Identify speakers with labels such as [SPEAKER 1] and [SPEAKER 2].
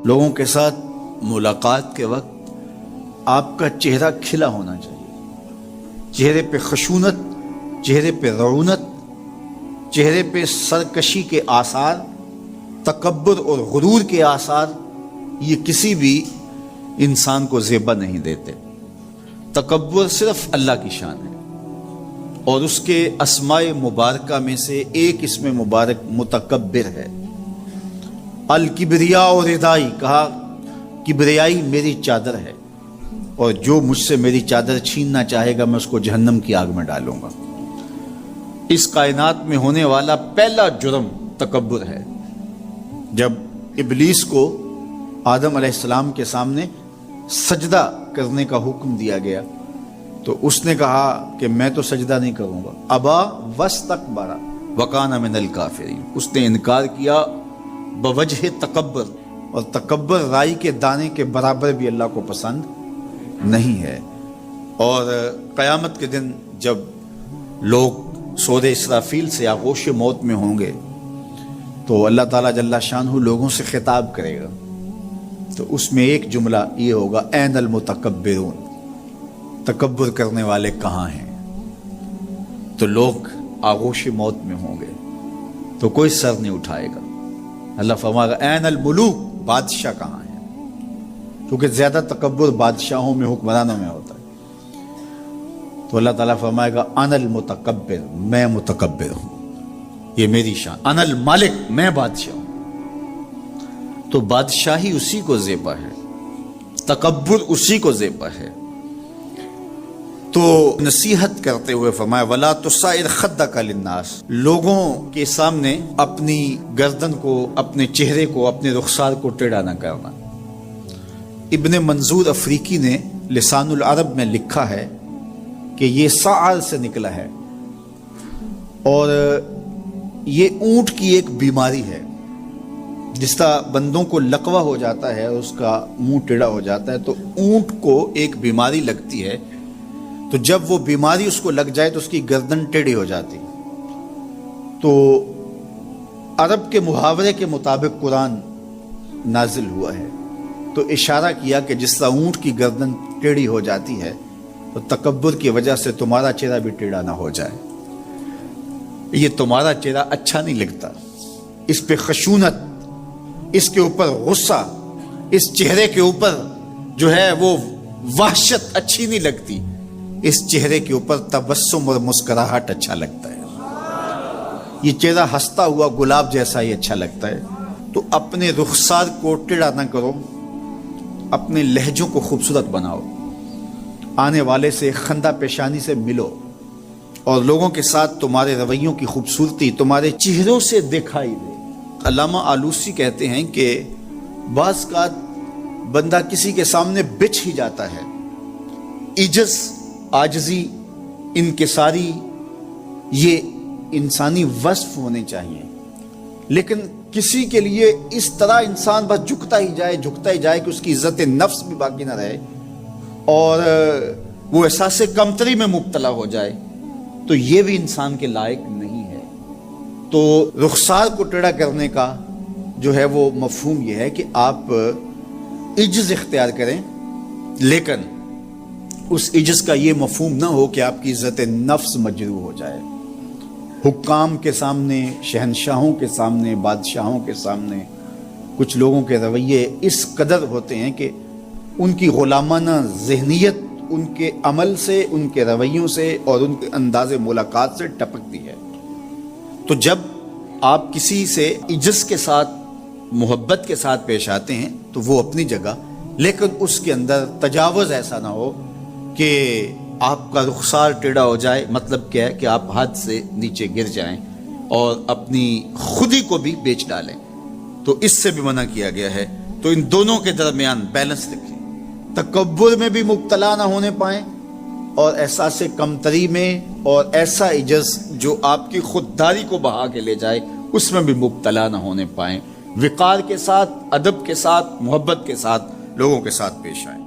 [SPEAKER 1] لوگوں کے ساتھ ملاقات کے وقت آپ کا چہرہ کھلا ہونا چاہیے، چہرے پہ خشونت، چہرے پہ رعونت، چہرے پہ سرکشی کے آثار، تکبر اور غرور کے آثار یہ کسی بھی انسان کو زیبا نہیں دیتے۔ تکبر صرف اللہ کی شان ہے، اور اس کے اسماء مبارکہ میں سے ایک اسم مبارک متکبر ہے۔ الکبریاء اور ردائی، کہا کبریائی میری چادر ہے، اور جو مجھ سے میری چادر چھیننا چاہے گا میں اس کو جہنم کی آگ میں ڈالوں گا۔ اس کائنات میں ہونے والا پہلا جرم تکبر ہے۔ جب ابلیس کو آدم علیہ السلام کے سامنے سجدہ کرنے کا حکم دیا گیا تو اس نے کہا کہ میں تو سجدہ نہیں کروں گا۔ ابا واستکبر وکان من الکافرین، اس نے انکار کیا بوجہ تکبر، اور تکبر رائی کے دانے کے برابر بھی اللہ کو پسند نہیں ہے۔ اور قیامت کے دن جب لوگ سور اسرافیل سے آغوش موت میں ہوں گے تو اللہ تعالیٰ جل شانہ لوگوں سے خطاب کرے گا، تو اس میں ایک جملہ یہ ہوگا، این المتکبرون، تکبر کرنے والے کہاں ہیں؟ تو لوگ آغوش موت میں ہوں گے تو کوئی سر نہیں اٹھائے گا۔ اللہ فرمائے گا این الملوک، بادشاہ کہاں ہیں؟ کیونکہ زیادہ تکبر بادشاہوں میں، حکمرانوں میں ہوتا ہے۔ تو اللہ تعالیٰ فرمائے گا ان المتکبر، میں متکبر ہوں، یہ میری شان، ان المالک، میں بادشاہ ہوں۔ تو بادشاہی اسی کو زیبا ہے، تکبر اسی کو زیبا ہے۔ تو نصیحت کرتے ہوئے فرمایا وَلَا تُصَعِّرْ خَدَّكَ لِلنَّاسِ، لوگوں کے سامنے اپنی گردن کو، اپنے چہرے کو، اپنے رخسار کو ٹیڑھا نہ کرنا۔ ابن منظور افریقی نے لسان العرب میں لکھا ہے کہ یہ سعر سے نکلا ہے، اور یہ اونٹ کی ایک بیماری ہے۔ جس طرح بندوں کو لقوہ ہو جاتا ہے، اس کا منہ ٹیڑھا ہو جاتا ہے، تو اونٹ کو ایک بیماری لگتی ہے، تو جب وہ بیماری اس کو لگ جائے تو اس کی گردن ٹیڑھی ہو جاتی۔ تو عرب کے محاورے کے مطابق قرآن نازل ہوا ہے، تو اشارہ کیا کہ جس طرح اونٹ کی گردن ٹیڑھی ہو جاتی ہے تو تکبر کی وجہ سے تمہارا چہرہ بھی ٹیڑھا نہ ہو جائے۔ یہ تمہارا چہرہ اچھا نہیں لگتا، اس پہ خشونت، اس کے اوپر غصہ، اس چہرے کے اوپر جو ہے وہ وحشت اچھی نہیں لگتی، اس چہرے کے اوپر تبسم اور مسکراہٹ اچھا لگتا ہے۔ یہ چہرہ ہنستا ہوا گلاب جیسا ہی اچھا لگتا ہے۔ تو اپنے رخسار کو ٹیڑھا نہ کرو، اپنے لہجوں کو خوبصورت بناؤ، آنے والے سے خندہ پیشانی سے ملو، اور لوگوں کے ساتھ تمہارے رویوں کی خوبصورتی تمہارے چہروں سے دکھائی دے۔ علامہ آلوسی کہتے ہیں کہ بعض کا بندہ کسی کے سامنے بچھ ہی جاتا ہے، عجز، عاجزی، انکساری، یہ انسانی وصف ہونے چاہیے، لیکن کسی کے لیے اس طرح انسان بس جھکتا ہی جائے کہ اس کی عزت نفس بھی باقی نہ رہے اور وہ احساس کمتری میں مبتلا ہو جائے، تو یہ بھی انسان کے لائق نہیں ہے۔ تو رخسار کو ٹیڑھا کرنے کا جو ہے وہ مفہوم یہ ہے کہ آپ عجز اختیار کریں، لیکن اس عجز کا یہ مفہوم نہ ہو کہ آپ کی عزت نفس مجروح ہو جائے۔ حکام کے سامنے، شہنشاہوں کے سامنے، بادشاہوں کے سامنے کچھ لوگوں کے رویے اس قدر ہوتے ہیں کہ ان کی غلامانہ ذہنیت ان کے عمل سے، ان کے رویوں سے اور ان کے انداز ملاقات سے ٹپکتی ہے۔ تو جب آپ کسی سے عجز کے ساتھ، محبت کے ساتھ پیش آتے ہیں تو وہ اپنی جگہ، لیکن اس کے اندر تجاوز ایسا نہ ہو کہ آپ کا رخسار ٹیڑھا ہو جائے۔ مطلب کیا ہے کہ آپ حد سے نیچے گر جائیں اور اپنی خودی کو بھی بیچ ڈالیں، تو اس سے بھی منع کیا گیا ہے۔ تو ان دونوں کے درمیان بیلنس رکھیں، تکبر میں بھی مبتلا نہ ہونے پائیں اور احساس کمتری میں، اور ایسا عجز جو آپ کی خودداری کو بہا کے لے جائے اس میں بھی مبتلا نہ ہونے پائیں۔ وقار کے ساتھ، ادب کے ساتھ، محبت کے ساتھ لوگوں کے ساتھ پیش آئیں۔